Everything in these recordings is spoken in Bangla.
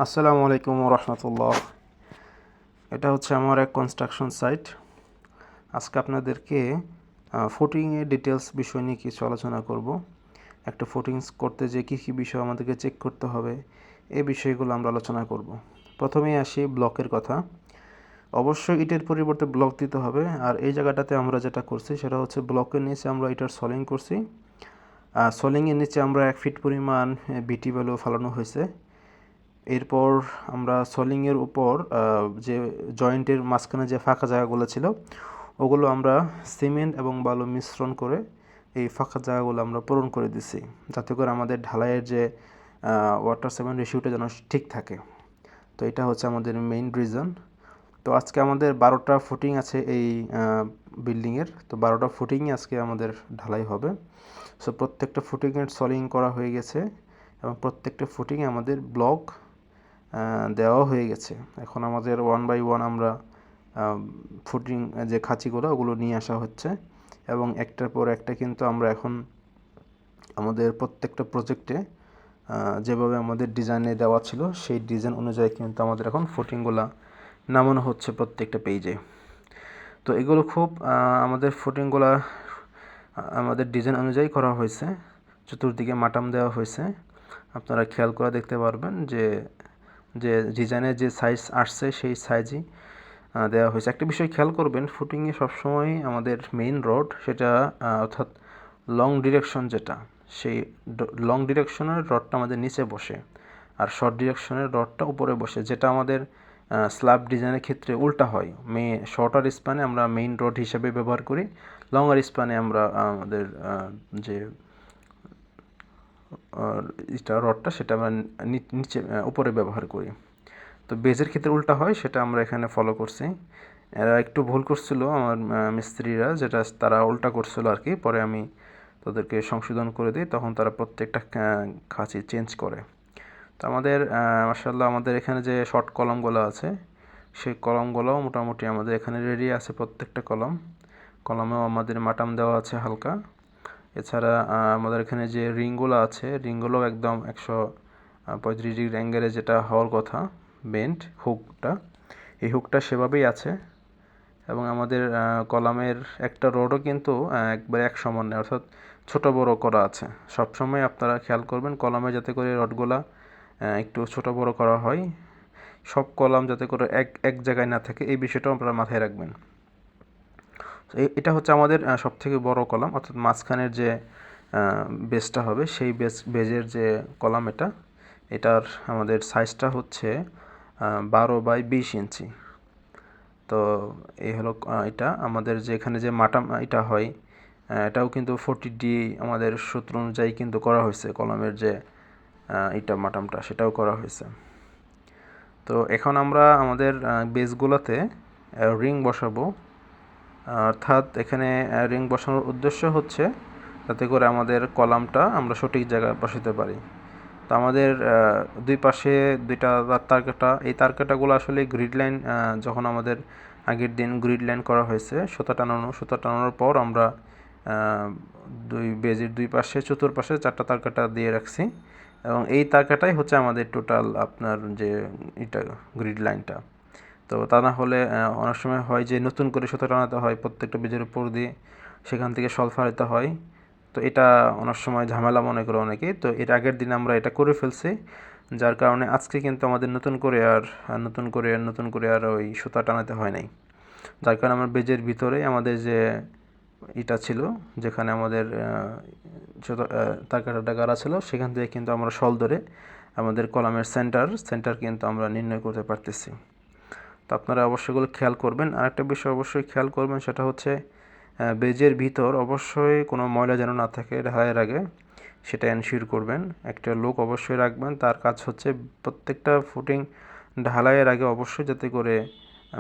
আসসালামু আলাইকুম রহমতুল্লাহ। এটা হচ্ছে আমার এক কনস্ট্রাকশন সাইট। আজকে আপনাদেরকে ফুটিংয়ের ডিটেলস বিষয় নিয়ে কিছু আলোচনা করব। একটা ফুটিংস করতে যে কী কী বিষয় আমাদেরকে চেক করতে হবে এই বিষয়গুলো আমরা আলোচনা করব। প্রথমেই আসি ব্লকের কথা। অবশ্যই ইটের পরিবর্তে ব্লক দিতে হবে। আর এই জায়গাটাতে আমরা যেটা করছি সেটা হচ্ছে ব্লকের নিচে আমরা ইটার সলিং করছি। সলিংয়ের নিচে আমরা 1 ফিট পরিমাণ বিটি ভ্যালু ফালানো হয়েছে। এরপর আমরা সলিংয়ের উপর যে জয়েন্টের মাঝখানে যে ফাঁকা জায়গাগুলো ছিল ওগুলো আমরা সিমেন্ট এবং বালু মিশ্রণ করে এই ফাঁকা জায়গাগুলো আমরা পূরণ করে দিছি, যাতে করে আমাদের ঢালাইয়ের যে ওয়াটার সিমেন্ট রেশিওটা যেন ঠিক থাকে। তো এটা হচ্ছে আমাদের মেইন রিজন। তো আজকে আমাদের 12টা ফুটিং আছে এই বিল্ডিংয়ের। তো 12টা ফুটিংই আজকে আমাদের ঢালাই হবে। সো প্রত্যেকটা ফুটিংয়ের সলিং করা হয়ে গেছে এবং প্রত্যেকটা ফুটিংয়ে আমাদের ব্লক দেওয়া হয়ে গেছে। এখন আমাদের 1 বাই 1 আমরা ফুটিং যে খাঁচিগুলো ওগুলো নিয়ে আসা হচ্ছে এবং একটার পর একটা কিন্তু আমরা এখন আমাদের প্রত্যেকটা প্রজেক্টে যেভাবে আমাদের ডিজাইনে দেওয়া ছিল সেই ডিজাইন অনুযায়ী কিন্তু আমাদের এখন ফুটিংগুলো নামানো হচ্ছে প্রত্যেকটা পেজে। তো এগুলো খুব আমাদের ফুটিংগুলো আমাদের ডিজাইন অনুযায়ী করা হয়েছে। চতুর্দিকে মাটাম দেওয়া হয়েছে। আপনারা খেয়াল করে দেখতে পারবেন যে ডিজাইনের যে সাইজ আসছে সেই সাইজই দেওয়া হয়েছে। একটা বিষয় খেয়াল করবেন, ফুটিংয়ে সবসময় আমাদের মেইন রড সেটা অর্থাৎ লং ডিরেকশন যেটা, সেই লং ডিরেকশনের রডটা আমাদের নিচে বসে আর শর্ট ডিরেকশনের রডটা উপরে বসে, যেটা আমাদের স্ল্যাব ডিজাইনের ক্ষেত্রে উল্টা হয়। শর্টার স্প্যানে আমরা মেইন রড হিসেবে ব্যবহার করি, লঙ্গার স্প্যানে আমরা আমাদের যে রডটা সেটা আমরা নিচে উপরে ব্যবহার করি। তো বেজের ক্ষেত্রে উল্টা হয়, সেটা আমরা এখানে ফলো করছি। এরা একটু ভুল করছিল আমার মিস্ত্রিরা, যেটা তারা উল্টা করছিল আর কি। পরে আমি তাদেরকে সংশোধন করে দিই, তখন তারা প্রত্যেকটা খাঁচি চেঞ্জ করে। তো আমাদের মাশাআল্লাহ আমাদের এখানে যে শর্ট কলামগুলো আছে সেই কলামগুলোও মোটামুটি আমাদের এখানে রেডি আছে। প্রত্যেকটা কলামেও আমাদের মাটাম দেওয়া আছে হালকা। এছাড়া আমাদের এখানে যে রিংগুলো আছে রিংগুলোও একদম 135 ডিগ্রি অ্যাঙ্গেলে যেটা হওয়ার কথা, বেন্ড হুকটা, এই হুকটা সেভাবেই আছে। এবং আমাদের কলামের একটা রডও কিন্তু একবারে এক সমান নেই, অর্থাৎ ছোট বড় করা আছে। সবসময় আপনারা খেয়াল করবেন কলামে যাতে করে রডগুলা একটু ছোট বড় করা হয়, সব কলাম যাতে করে এক জায়গায় না থাকে, এই বিষয়টাও আপনারা মাথায় রাখবেন। এটা হচ্ছে আমাদের সবথেকে বড় কলাম, অর্থাৎ মাঝখানের যে বেসটা হবে সেই বেজের যে কলাম এটার আমাদের সাইজটা হচ্ছে 12 বাই 20 ইঞ্চি। তো এই হলো এটা আমাদের যেখানে যে মাটাম এটা হয়, এটাও কিন্তু 40D আমাদের সূত্র অনুযায়ী কিন্তু করা হয়েছে। কলামের যে এটা মাটামটা সেটাও করা হয়েছে। তো এখন আমরা আমাদের বেসগুলোতে রিং বসাবো। অর্থাৎ এখানে রিং বসানোর উদ্দেশ্য হচ্ছে যাতে করে আমাদের কলামটা আমরা সঠিক জায়গায় বসাতে পারি। তো আমাদের দুই পাশে দুইটা তারকাটা, এই তারকাটাগুলো আসলে গ্রিড লাইন, যখন আমাদের আগের দিন গ্রিড লাইন করা হয়েছে সুতা টানানোর পর আমরা বেজের দুই পাশে চতুর্পাশে 4টা তারকাটা দিয়ে রাখছি এবং এই তারকাটাই হচ্ছে আমাদের টোটাল আপনার যে এটা গ্রিড লাইনটা। তো তা না হলে অনেক সময় হয় যে নতুন করে সুতা টানাতে হয় প্রত্যেকটা বেজের উপর দিয়ে, সেখান থেকে সল ফালাতে হয়। তো এটা অনেক সময় ঝামেলা মনে করে অনেকেই। তো এর আগের দিন আমরা এটা করে ফেলছি, যার কারণে আজকে কিন্তু আমাদের নতুন করে আর ওই সুতা টানাতে হয় নাই। যার কারণে আমার বেজের ভিতরে আমাদের যে এটা ছিল, যেখানে আমাদের তারকাটা গাড়া ছিল, সেখান থেকে কিন্তু আমরা সল ধরে আমাদের কলামের সেন্টার কিন্তু আমরা নির্ণয় করতে পারতেছি। তো আপনারা অবশ্যই এগুলো খেয়াল করবেন। আরেকটা বিষয় অবশ্যই খেয়াল করবেন, সেটা হচ্ছে বেজের ভিতর অবশ্যই কোনো ময়লা যেন না থাকে ঢালাইয়ের আগে, সেটা এনশিওর করবেন। একটা লোক অবশ্যই রাখবেন, তার কাজ হচ্ছে প্রত্যেকটা ফুটিং ঢালাইয়ের আগে অবশ্যই যাতে করে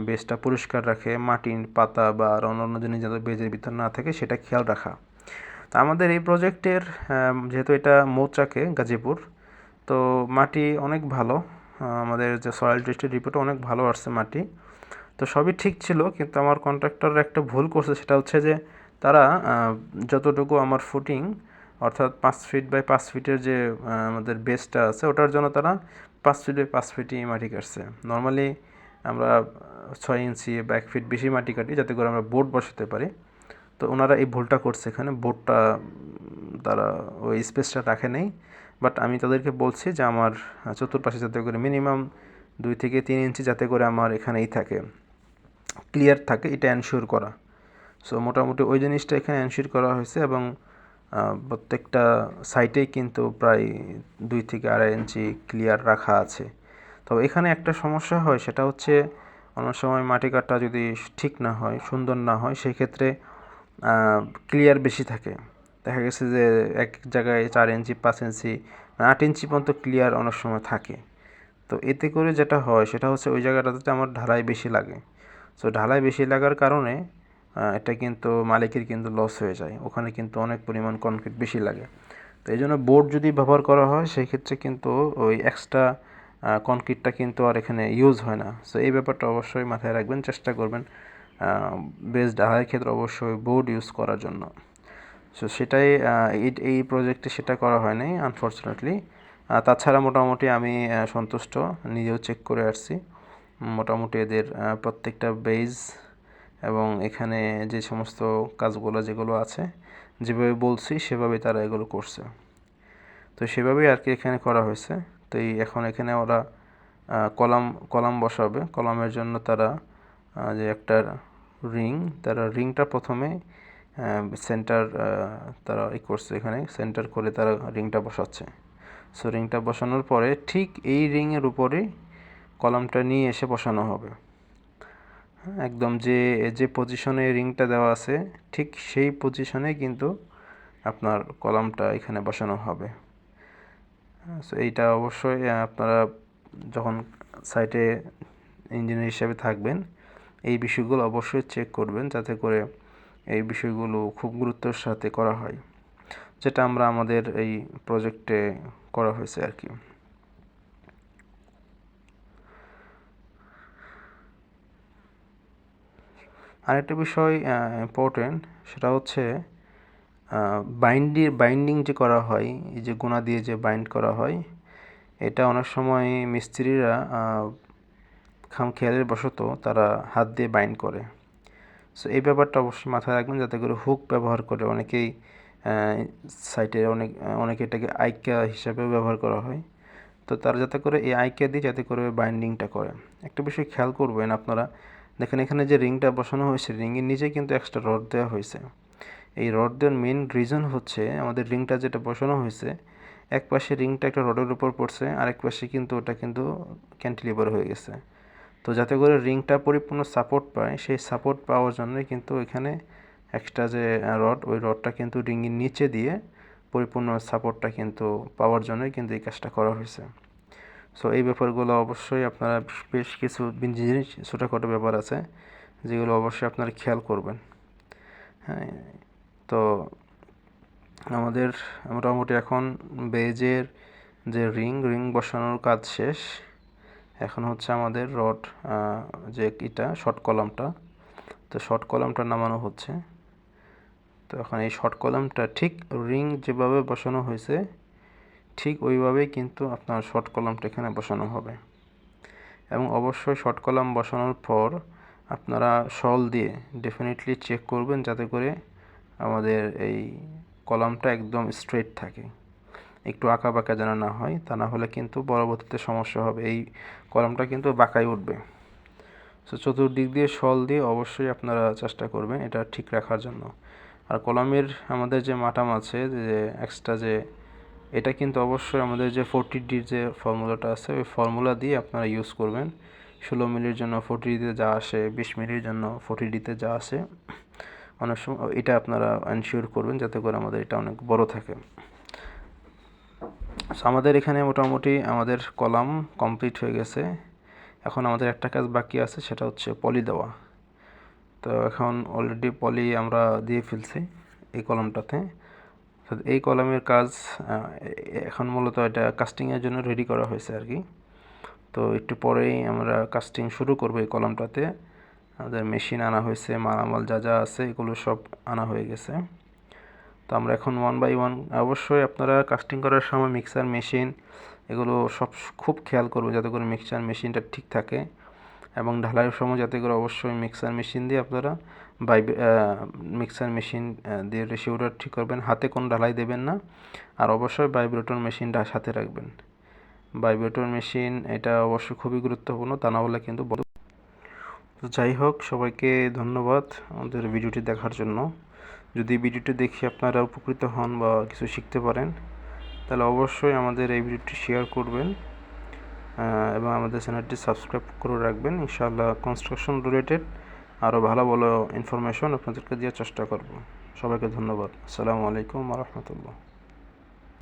বেজটা পরিষ্কার রাখে, মাটির পাতা বা আর অন্য জিনিস যাতে বেজের ভিতর না থাকে সেটা খেয়াল রাখা। তা আমাদের এই প্রজেক্টের যেহেতু এটা মৌচাকে গাজীপুর, তো মাটি অনেক ভালো, আমাদের যে সয়েল টেস্টের রিপোর্টও অনেক ভালো আসছে মাটি। তো সবই ঠিক ছিল, কিন্তু আমার কন্ট্রাক্টর একটা ভুল করছে, সেটা হচ্ছে যে তারা যতটুকু আমার ফুটিং অর্থাৎ 5 ফিট বাই 5 ফিটের যে আমাদের বেসটা আছে ওটার জন্য তারা 5 ফিটে 5 ফিটই মাটি কাটছে। নর্মালি আমরা 6 ইঞ্চি বা 1 ফিট বেশি মাটি কাটি যাতে করে আমরা বোর্ড বসাতে পারি। তো ওনারা এই ভুলটা করছে, এখানে বোর্ডটা তারা ওই স্পেসটা রাখে নেই। বাট আমি তাদেরকে বলছি যে আমার চতুর্পাশে যাতে করে মিনিমাম 2 থেকে 3 ইঞ্চি যাতে করে আমার এখানেই থাকে, ক্লিয়ার থাকে, এটা এনশিওর করা। সো মোটামুটি ওই জিনিসটা এখানে এনশিওর করা হয়েছে এবং প্রত্যেকটা সাইটেই কিন্তু প্রায় 2 থেকে 2.5 ইঞ্চি ক্লিয়ার রাখা আছে। তো এখানে একটা সমস্যা হয়, সেটা হচ্ছে অনেক সময় মাটি কাটা যদি ঠিক না হয়, সুন্দর না হয়, সেই ক্ষেত্রে ক্লিয়ার বেশি থাকে। দেখা গেছে যে এক জায়গায় 4 ইঞ্চি 5 ইঞ্চি 8 ইঞ্চি পর্যন্ত ক্লিয়ার অনেক সময় থাকে। তো এতে করে যেটা হয় সেটা হচ্ছে ওই জায়গাটাতে আমার ঢালাই বেশি লাগে। সো ঢালাই বেশি লাগার কারণে এটা কিন্তু মালিকের কিন্তু লস হয়ে যায়, ওখানে কিন্তু অনেক পরিমাণ কনক্রিট বেশি লাগে। তো এই জন্য বোর্ড যদি ব্যবহার করা হয় সেই ক্ষেত্রে কিন্তু ওই এক্সট্রা কনক্রিটটা কিন্তু আর এখানে ইউজ হয় না। সো এই ব্যাপারটা অবশ্যই মাথায় রাখবেন, চেষ্টা করবেন বেস ঢালাইয়ের ক্ষেত্রে অবশ্যই বোর্ড ইউজ করার জন্য। সো সেটাই এই প্রজেক্টে সেটা করা হয় নাই আনফর্চুনেটলি। তাছাড়া মোটামুটি আমি সন্তুষ্ট, নিজেও চেক করে আসছি। মোটামুটি এদের প্রত্যেকটা বেজ এবং এখানে যে সমস্ত কাজগুলো যেগুলো আছে যেভাবে বলছি সেভাবেই তারা এগুলো করছে। তো সেভাবেই আর কি এখানে করা হয়েছে। তো এখন এখানে ওরা কলাম বসাবে। কলামের জন্য তারা যে একটা তারা রিংটা প্রথমে সেন্টার তারা করছে, এখানে সেন্টার করে তারা রিংটা বসাচ্ছে। সো রিংটা বসানোর পরে ঠিক এই রিংয়ের উপরে কলামটা নিয়ে এসে বসানো হবে। একদম যে পজিশনে রিংটা দেওয়া আছে ঠিক সেই পজিশনে কিন্তু আপনার কলামটা এখানে বসানো হবে। সো এইটা অবশ্যই আপনারা যখন সাইটে ইঞ্জিনিয়ার হিসেবে থাকবেন এই বিষয়গুলো অবশ্যই চেক করবেন, যাতে করে এই বিষয়গুলো খুব গুরুত্বের সাথে করা হয়, যেটা আমরা আমাদের এই প্রজেক্টে করা হয়েছে আর কি। আরেকটা বিষয় ইম্পর্টেন্ট, সেটা হচ্ছে বাইন্ডিং যে করা হয়, এই যে গুণা দিয়ে যে বাইন্ড করা হয়, এটা অনেক সময় মিস্ত্রিরা খামখেয়ালের বশত তারা হাত দিয়ে বাইন্ড করে। সো এই ব্যাপারটা অবশ্যই মাথায় রাখবেন, যাতে করে হুক ব্যবহার করে অনেকেই সাইটে অনেকে এটাকে আইকা হিসাবেও ব্যবহার করা হয়। তো তারা যাতে করে এই আইকা দিয়ে যাতে করে বাইন্ডিংটা করে। একটা বিষয় খেয়াল করবেন আপনারা, দেখেন এখানে যে রিংটা বসানো হয়েছে রিংয়ের নিচে কিন্তু এক্সট্রা রড দেওয়া হয়েছে। এই রড দেওয়ার মেন রিজন হচ্ছে আমাদের রিংটা যেটা বসানো হয়েছে এক পাশে রিংটা একটা রডের উপর পড়ছে, আরেক পাশে কিন্তু ওটা কিন্তু ক্যান্টিলিভার হয়ে গেছে। তো যাতে করে রিংটা পরিপূর্ণ সাপোর্ট পায়, সেই সাপোর্ট পাওয়ার জন্য কিন্তু এখানে এক্সট্রা যে রড, ওই রডটা কিন্তু রিংয়ের নিচে দিয়ে পরিপূর্ণ সাপোর্টটা কিন্তু পাওয়ার জন্যই কিন্তু এই কাজটা করা হয়েছে। সো এই ব্যাপারগুলো অবশ্যই আপনারা বেশ কিছু জিনিস ছোটোখাটো ব্যাপার আছে যেগুলো অবশ্যই আপনারা খেয়াল করবেন। হ্যাঁ, তো আমাদের মোটামুটি এখন বেজের যে রিং বসানোর কাজ শেষ। এখন হচ্ছে আমাদের রড যে এটা শর্ট কলামটা, তো শর্ট কলামটা নামানো হচ্ছে। তো এখন এই শর্ট কলামটা ঠিক রিং যেভাবে বসানো হয়েছে ঠিক ওইভাবেই কিন্তু আপনার শর্ট কলামটা এখানে বসানো হবে। এবং অবশ্যই শর্ট কলাম বসানোর পর আপনারা শল দিয়ে ডেফিনেটলি চেক করবেন যাতে করে আমাদের এই কলামটা একদম স্ট্রেট থাকে, একটু আঁকা বাঁকা যেন না হয়, তা না হলে কিন্তু পরবর্তীতে সমস্যা হবে, এই কলামটা কিন্তু বাঁকাই উঠবে। সো চতুর্দিক দিয়ে শল দিয়ে অবশ্যই আপনারা চেষ্টা করবেন এটা ঠিক রাখার জন্য। আর কলামের আমাদের যে মাটাম আছে, যে এক্সট্রা যে এটা কিন্তু অবশ্যই আমাদের যে 40D যে ফর্মুলাটা আছে ওই ফর্মুলা দিয়ে আপনারা ইউজ করবেন। 16 মিলির জন্য 40D যা আসে, 20 মিলির জন্য 40D যা আসে, অনেক সময় এটা আপনারা এনশিওর করবেন যাতে করে আমাদের এটা অনেক বড় থাকে। আমাদের এখানে মোটামুটি আমাদের কলাম কমপ্লিট হয়ে গেছে। এখন আমাদের একটা কাজ বাকি আছে, সেটা হচ্ছে পলি দেওয়া। তো এখন অলরেডি পলি আমরা দিয়ে ফেলছি এই কলামটাতে। তো এই কলামের কাজ এখন মূলত এটা কাস্টিংয়ের জন্য রেডি করা হয়েছে আর কি। তো একটু পরেই আমরা কাস্টিং শুরু করব এই কলামটাতে। আমাদের মেশিন আনা হয়েছে, মালামাল যা আছে এগুলো সব আনা হয়ে গেছে। তো আমরা এখন 1 বাই 1 অবশ্যই আপনারা কাস্টিং করার সময় মিক্সার মেশিন এগুলো সব খুব খেয়াল করবে যাতে করে মিক্সচার মেশিনটা ঠিক থাকে, এবং ঢালাইয়ের সময় যাতে করে অবশ্যই মিক্সার মেশিন দিয়ে আপনারা মিক্সার মেশিন দিয়ে রেশিওটা ঠিক করবেন, হাতে কোনো ঢালাই দেবেন না। আর অবশ্যই ভাইব্রেটর মেশিনটা সাথে রাখবেন। ভাইব্রেটর মেশিন এটা অবশ্যই খুবই গুরুত্বপূর্ণ, তা না হলে কিন্তু তো যাই হোক, সবাইকে ধন্যবাদ আমাদের ভিডিওটি দেখার জন্য। যদি ভিডিওটি দেখে আপনারা উপকৃত হন বা কিছু শিখতে পারেন, তাহলে অবশ্যই আমাদের এই ভিডিওটি শেয়ার করবেন এবং আমাদের চ্যানেলটি সাবস্ক্রাইব করে রাখবেন। ইনশাআল্লাহ কনস্ট্রাকশন রিলেটেড আরও ভালো ভালো ইনফরমেশন আপনাদেরকে দেওয়ার চেষ্টা করব। সবাইকে ধন্যবাদ। আসসালামু আলাইকুম ওয়া রাহমাতুল্লাহ।